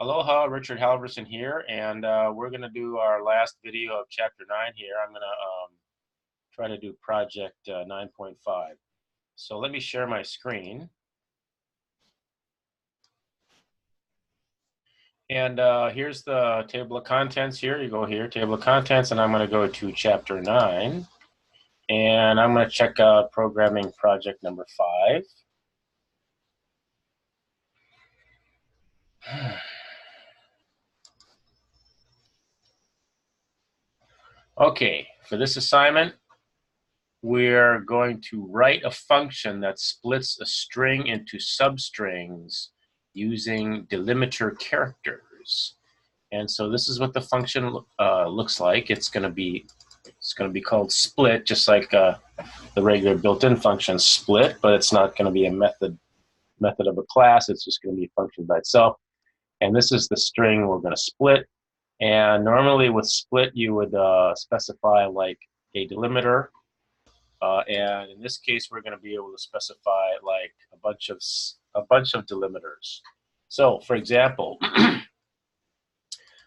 Aloha, Richard Halverson here, and we're going to do our last video of Chapter 9 here. I'm going to try to do Project 9.5. So let me share my screen. And here's the table of contents here. You go here, table of contents, and I'm going to go to Chapter 9. And I'm going to check out Programming Project number 5. Okay, for this assignment, we're going to write a function that splits a string into substrings using delimiter characters. And so this is what the function looks like. It's going to be called split, just like the regular built-in function split, but it's not going to be a method of a class. It's just going to be a function by itself. And this is the string we're going to split. And normally with split, you would specify like a delimiter. And in this case, we're going to be able to specify like a bunch of delimiters. So, for example,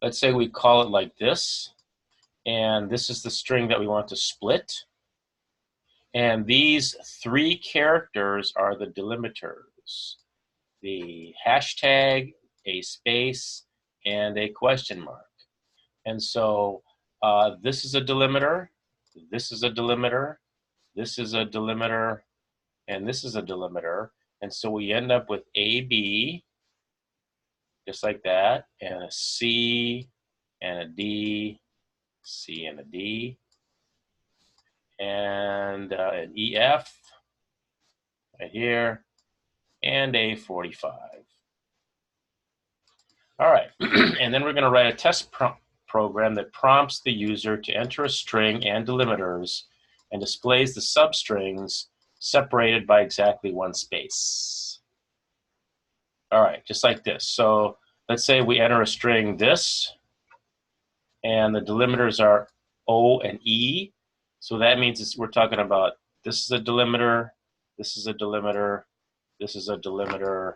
let's say we call it like this, and this is the string that we want to split. And these 3 characters are the delimiters: the hashtag, a space, and a question mark. And so this is a delimiter, this is a delimiter, this is a delimiter, and this is a delimiter. And so we end up with AB, just like that, and a C, and a D, C and a D, and an EF right here, and a 45. All right, and then we're going to write a test program that prompts the user to enter a string and delimiters and displays the substrings separated by exactly 1 space. All right, just like this. So let's say we enter a string this, and the delimiters are O and E. So that means we're talking about this is a delimiter, this is a delimiter, this is a delimiter,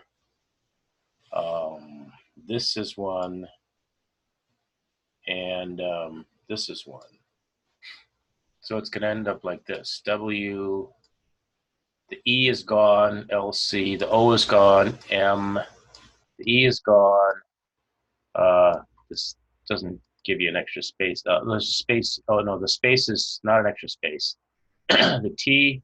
this is one, and this is one. So it's going to end up like this. W, the E is gone, LC, the O is gone, M, the E is gone. This doesn't give you an extra space. There's a space. Oh, no, the space is not an extra space. The T,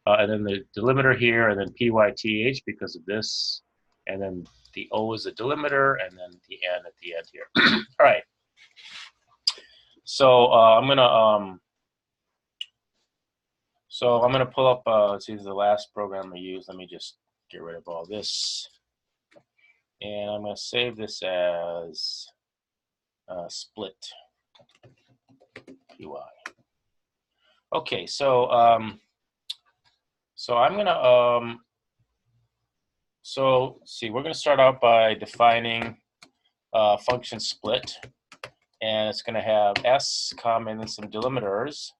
and then the delimiter here, and then PYTH because of this. And then the O is a delimiter, and then the N at the end here. All right. So I'm gonna pull up. It's either the last program I used. Let me just get rid of all this, and I'm gonna save this as split py. Okay, so I'm gonna so see, we're gonna start out by defining function split. And it's going to have S, comma, and then some delimiters.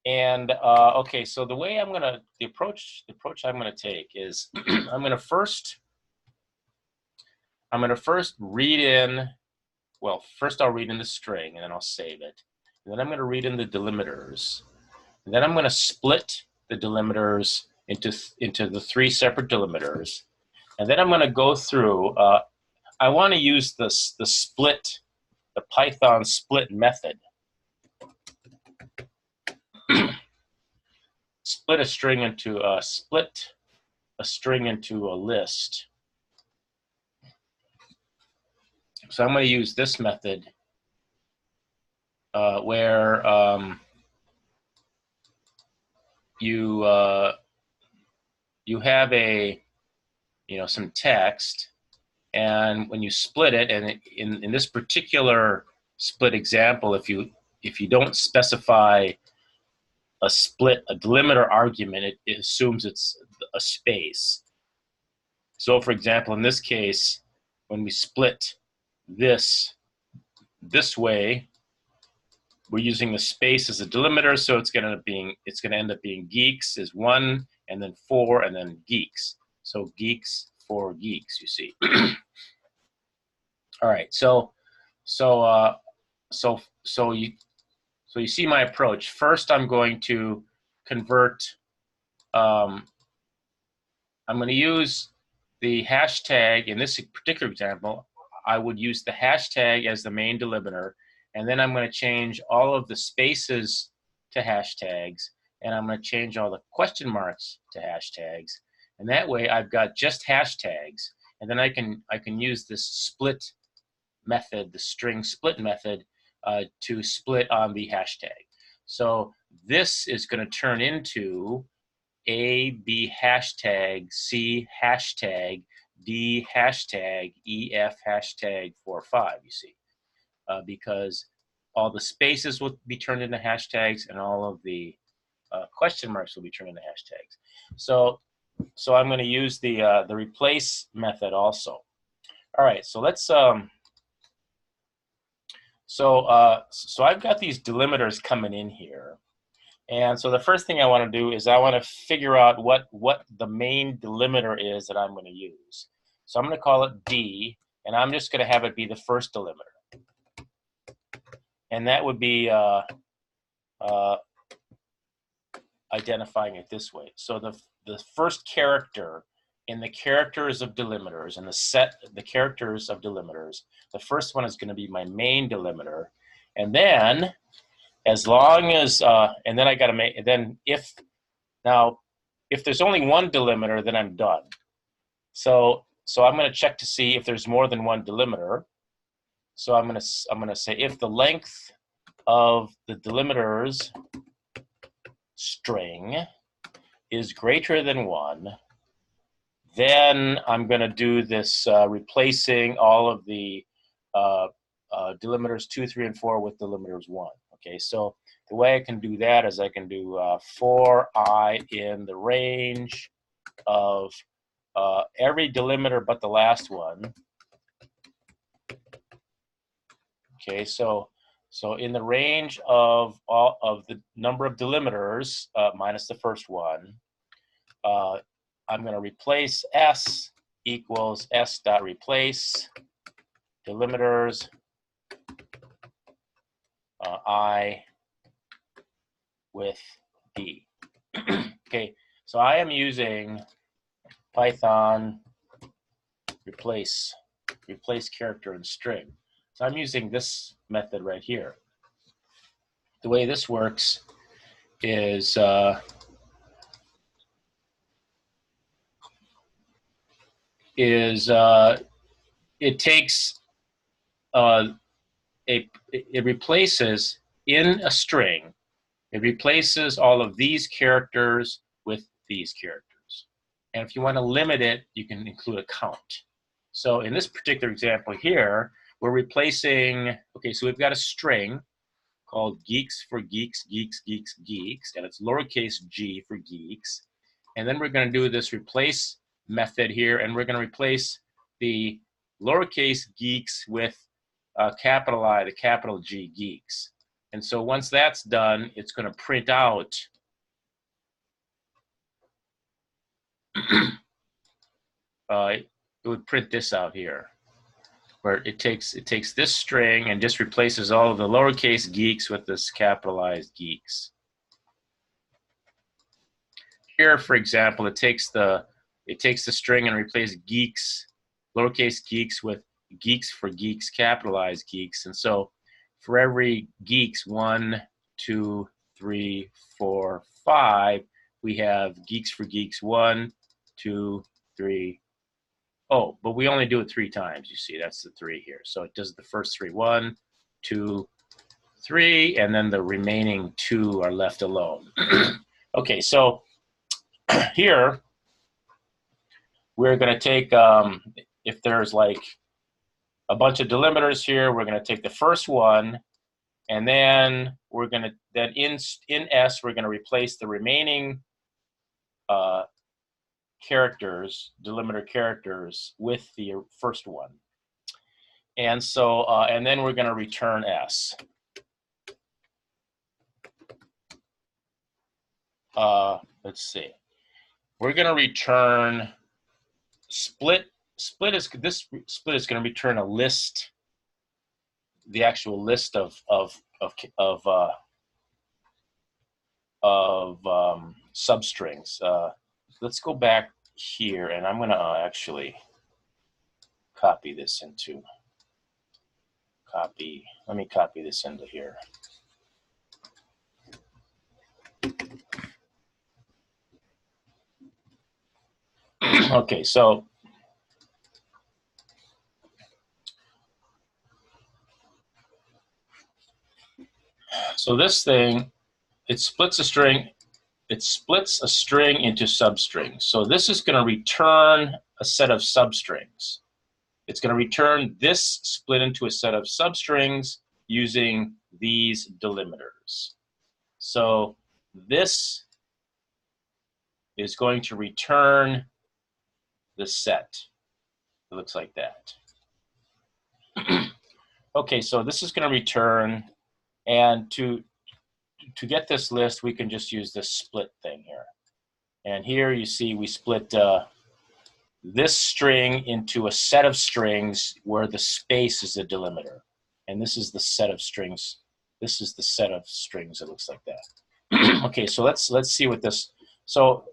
And okay, so the way the approach I'm going to take is I'm going to first read in. Well, first I'll read in the string, and then I'll save it. And then I'm going to read in the delimiters. And then I'm going to split the delimiters into the 3 separate delimiters. And then I'm going to go through. I want to use the Python split method. Split a string into a list. So I'm going to use this method where you have some text. And when you split it, and in this particular split example, if you don't specify a delimiter argument, it assumes it's a space. So for example, in this case, when we split this way, we're using the space as a delimiter, so it's going to end up being geeks is 1, and then 4, and then geeks. So geeks for geeks, you see. All right, so you see my approach. First, I'm going to convert. I'm going to use the hashtag. In this particular example, I would use the hashtag as the main delimiter, and then I'm going to change all of the spaces to hashtags, and I'm going to change all the question marks to hashtags, and that way I've got just hashtags, and then I can use this split method, the string split method, to split on the hashtag. So this is going to turn into A, B hashtag, C hashtag, D hashtag, E, F hashtag 4, 5, you see, because all the spaces will be turned into hashtags and all of the question marks will be turned into hashtags. So I'm going to use the replace method also. All right, so let's so I've got these delimiters coming in here. And so the first thing I want to do is I want to figure out what the main delimiter is that I'm going to use. So I'm going to call it D, and I'm just going to have it be the first delimiter. And that would be identifying it this way. So the first character in the characters of delimiters, in the characters of delimiters, the first one is going to be my main delimiter. And then as long as, and then I got to make, then if there's only one delimiter, then I'm done. So I'm going to check to see if there's more than one delimiter. So I'm going to say if the length of the delimiters string is greater than 1, then I'm going to do this replacing all of the delimiters 2, 3, and 4 with delimiters 1. Okay, so the way I can do that is I can do for I in the range of every delimiter but the last one. Okay, so in the range of all of the number of delimiters minus the first one, I'm going to replace S equals S dot replace delimiters I with D. Okay, so I am using Python replace character and string. So I'm using this method right here. The way this works is it takes it replaces in a string. It replaces all of these characters with these characters. And if you want to limit it, you can include a count. So in this particular example here, we're replacing, okay, so we've got a string called geeks for geeks, geeks, geeks, geeks, and it's lowercase g for geeks. And then we're going to do this replace method here, and we're going to replace the lowercase geeks with capital I, the capital G, geeks. And so once that's done, it's going to print out it would print this out here, where it takes this string and just replaces all of the lowercase geeks with this capitalized geeks. Here, for example, it takes the string and replaces geeks, lowercase geeks with geeks for geeks, capitalized geeks. And so for every geeks, 1, 2, 3, 4, 5, we have geeks for geeks 1, 2, 3. Oh, but we only do it 3 times. You see, that's the 3 here. So it does the first 3, 1, 2, 3, and then the remaining 2 are left alone. Okay, so here we're going to take, if there's like a bunch of delimiters here, we're going to take the first one, and then we're going to, then in S, we're going to replace the remaining characters, delimiter characters, with the first one. And so, and then we're going to return S. Let's see. We're going to return this split is going to return a list, the actual list of substrings. Let's go back here, and I'm going to actually copy this into copy. Let me copy this into here. Okay, so this thing, it splits a string. It splits a string into substrings. So this is going to return a set of substrings. It's going to return this split into a set of substrings using these delimiters. So this is going to return the set. It looks like that. Okay, so this is going to return, and to get this list, we can just use this split thing here. And here you see we split this string into a set of strings where the space is a delimiter. And this is the set of strings. This is the set of strings that looks like that. Okay, so let's see what this, so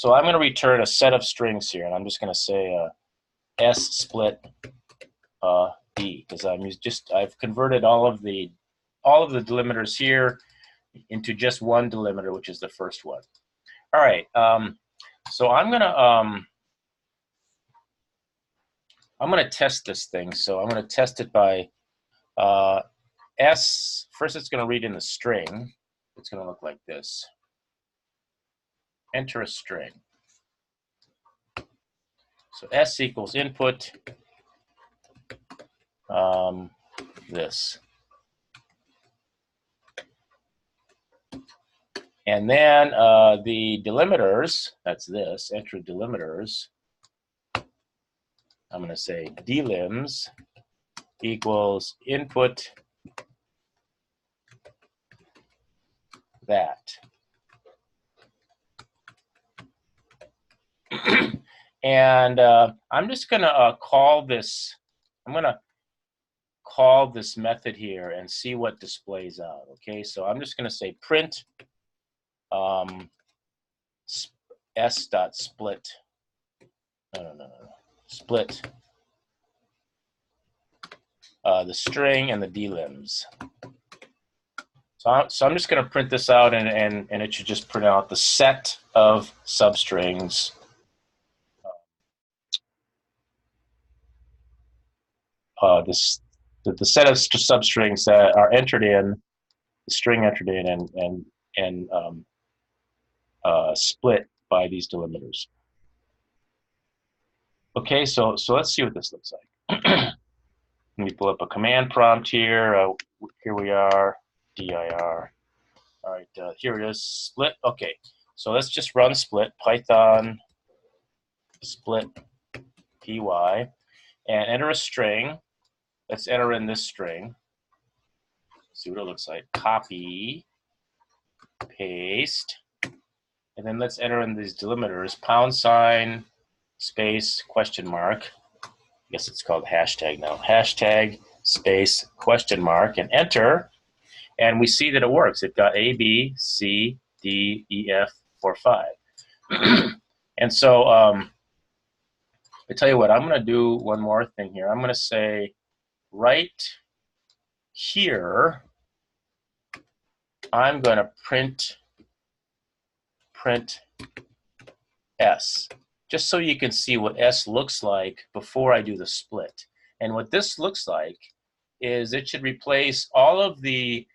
I'm going to return a set of strings here, and I'm just going to say S split D, because I've converted all of the delimiters here into just one delimiter, which is the first one. All right, so I'm gonna test this thing. So I'm gonna test it by S. First, it's gonna read in the string. It's gonna look like this. Enter a string. So S equals input this. And then the delimiters, that's this, enter delimiters. I'm going to say delims equals input that. And I'm just going to call this, I'm going to call this method here and see what displays out. Okay, so I'm just going to say print s.split. No. Split the string and the delims. So I'm just going to print this out, and it should just print out the set of substrings. The set of substrings that are entered in, the string entered in, and split by these delimiters. Okay, so let's see what this looks like. Let me pull up a command prompt here. Here we are, dir. All right, here it is, split. Okay, so let's just run split, Python split py, and enter a string. Let's enter in this string. See what it looks like. Copy, paste, and then let's enter in these delimiters, # space question mark. I guess it's called hashtag now. Hashtag space question mark, and enter. And we see that it works. It got A, B, C, D, E, F, 4, 5. And so I tell you what, I'm going to do one more thing here. I'm going to say right here, I'm going to print S, just so you can see what S looks like before I do the split. And what this looks like is it should replace all of the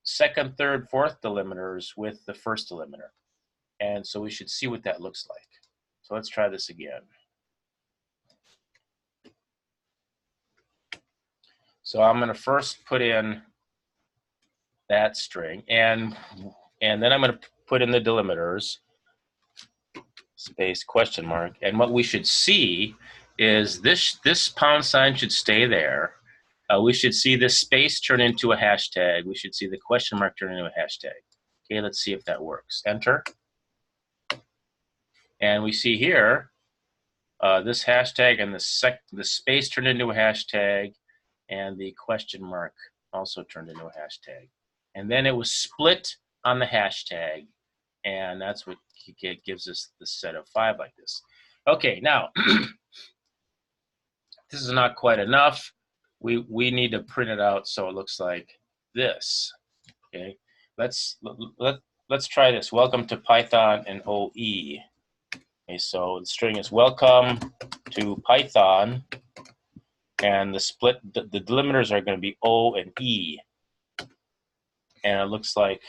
second, third, fourth delimiters with the first delimiter. And so we should see what that looks like. So let's try this again. So I'm going to first put in that string, and then I'm going to put in the delimiters, space question mark. And what we should see is this # should stay there. We should see this space turn into a hashtag. We should see the question mark turn into a hashtag. Okay, let's see if that works. Enter. And we see here this hashtag and the space turned into a hashtag, and the question mark also turned into a hashtag. And then it was split on the hashtag, and that's what gives us the set of 5 like this. Okay, now this is not quite enough. We need to print it out so it looks like this. Okay, let's try this. Welcome to Python and OE. Okay, so the string is welcome to Python, and the delimiters are going to be O and E, and it looks like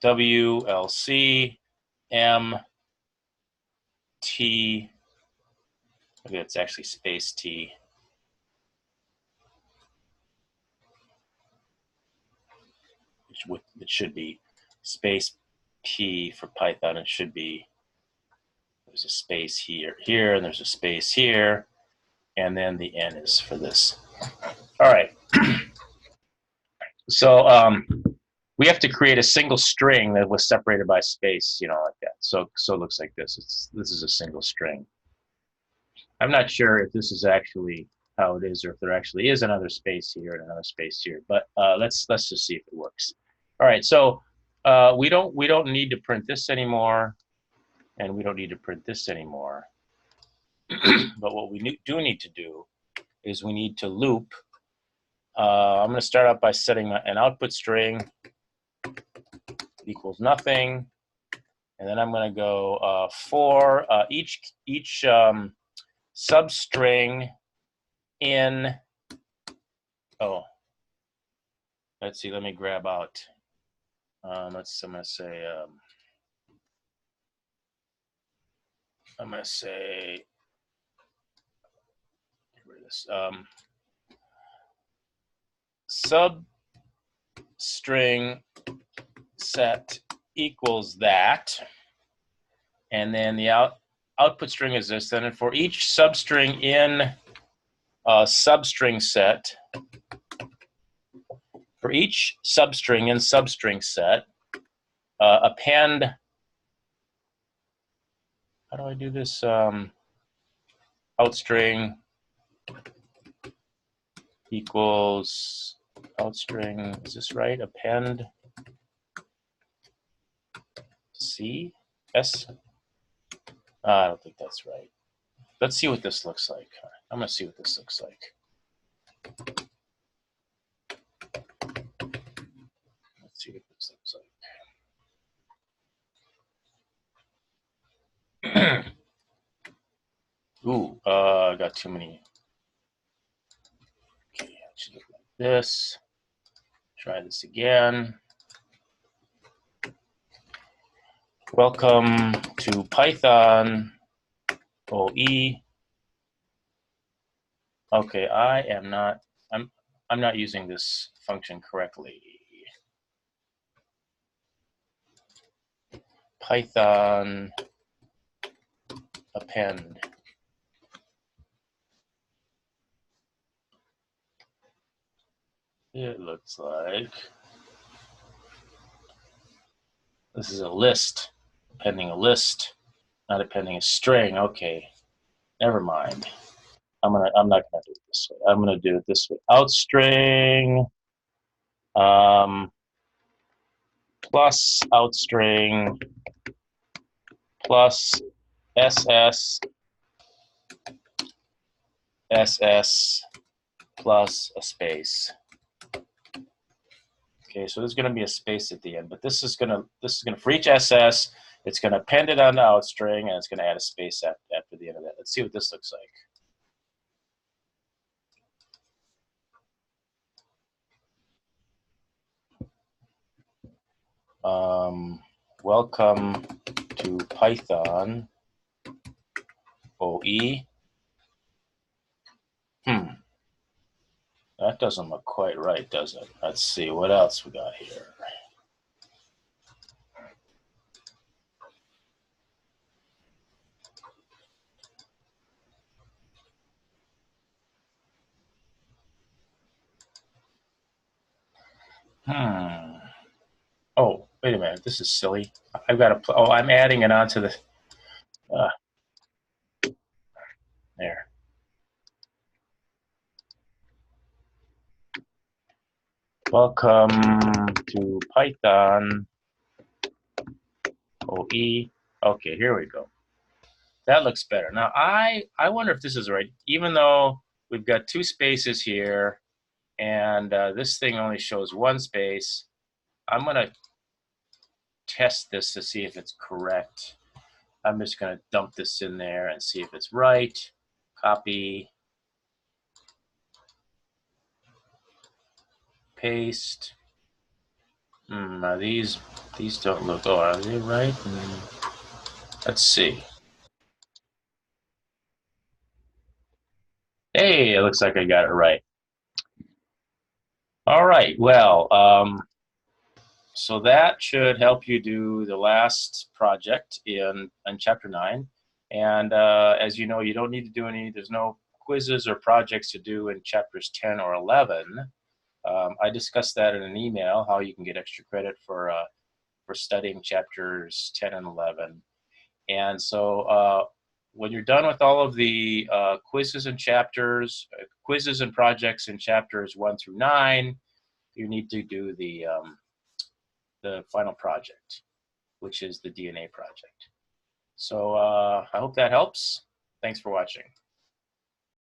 WLC M T. Maybe it's actually space T. It should be space P for Python. It should be, there's a space here, and there's a space here, and then the N is for this. All right. So we have to create a single string that was separated by space, like that. So it looks like this. This is a single string. I'm not sure if this is actually how it is, or if there actually is another space here and another space here. But let's just see if it works. All right. So we don't need to print this anymore, and we don't need to print this anymore. But what we do need to do is we need to loop. I'm going to start out by setting an output string equals nothing, and then I'm going to go for each substring in. Oh, let's see. Let me grab out. I'm going to say. I'm going to say. Get rid of this. Substring set equals that, and then the output string is this. Then for each substring in substring set, for each substring in substring set, append. How do I do this? Outstring equals outstring. Is this right? Append C S. I don't think that's right. Let's see what this looks like. I'm going to see what this looks like. Let's see what this looks like. Ooh, I got too many. Okay, I should look like this. Try this again. Welcome to Python OE. Okay, I'm not using this function correctly. Python append. It looks like this is a list, appending a list, not appending a string. Okay, never mind. I'm not gonna do it this way. I'm gonna do it this way. Outstring plus outstring plus SS plus a space. Okay, so there's going to be a space at the end, but this is going to for each SS, it's going to append it on the outstring, and it's going to add a space after the end of that. Let's see what this looks like. Welcome to Python OE. That doesn't look quite right, does it? Let's see what else we got here. Oh, wait a minute. This is silly. I've got to. Oh, I'm adding it onto the. Ah, there. Welcome to Python OE. Okay, here we go. That looks better. Now, I wonder if this is right. Even though we've got two spaces here, and this thing only shows one space, I'm going to test this to see if it's correct. I'm just going to dump this in there and see if it's right. Copy, paste. These don't look. Oh, are they right? Let's see. Hey, it looks like I got it right. All right. Well, so that should help you do the last project in chapter 9. And as you know, you don't need to do any. There's no quizzes or projects to do in chapters 10 or 11. I discussed that in an email, how you can get extra credit for studying chapters 10 and 11. And so when you're done with all of the quizzes and quizzes and projects in chapters 1 through 9, you need to do the final project, which is the DNA project. So I hope that helps. Thanks for watching.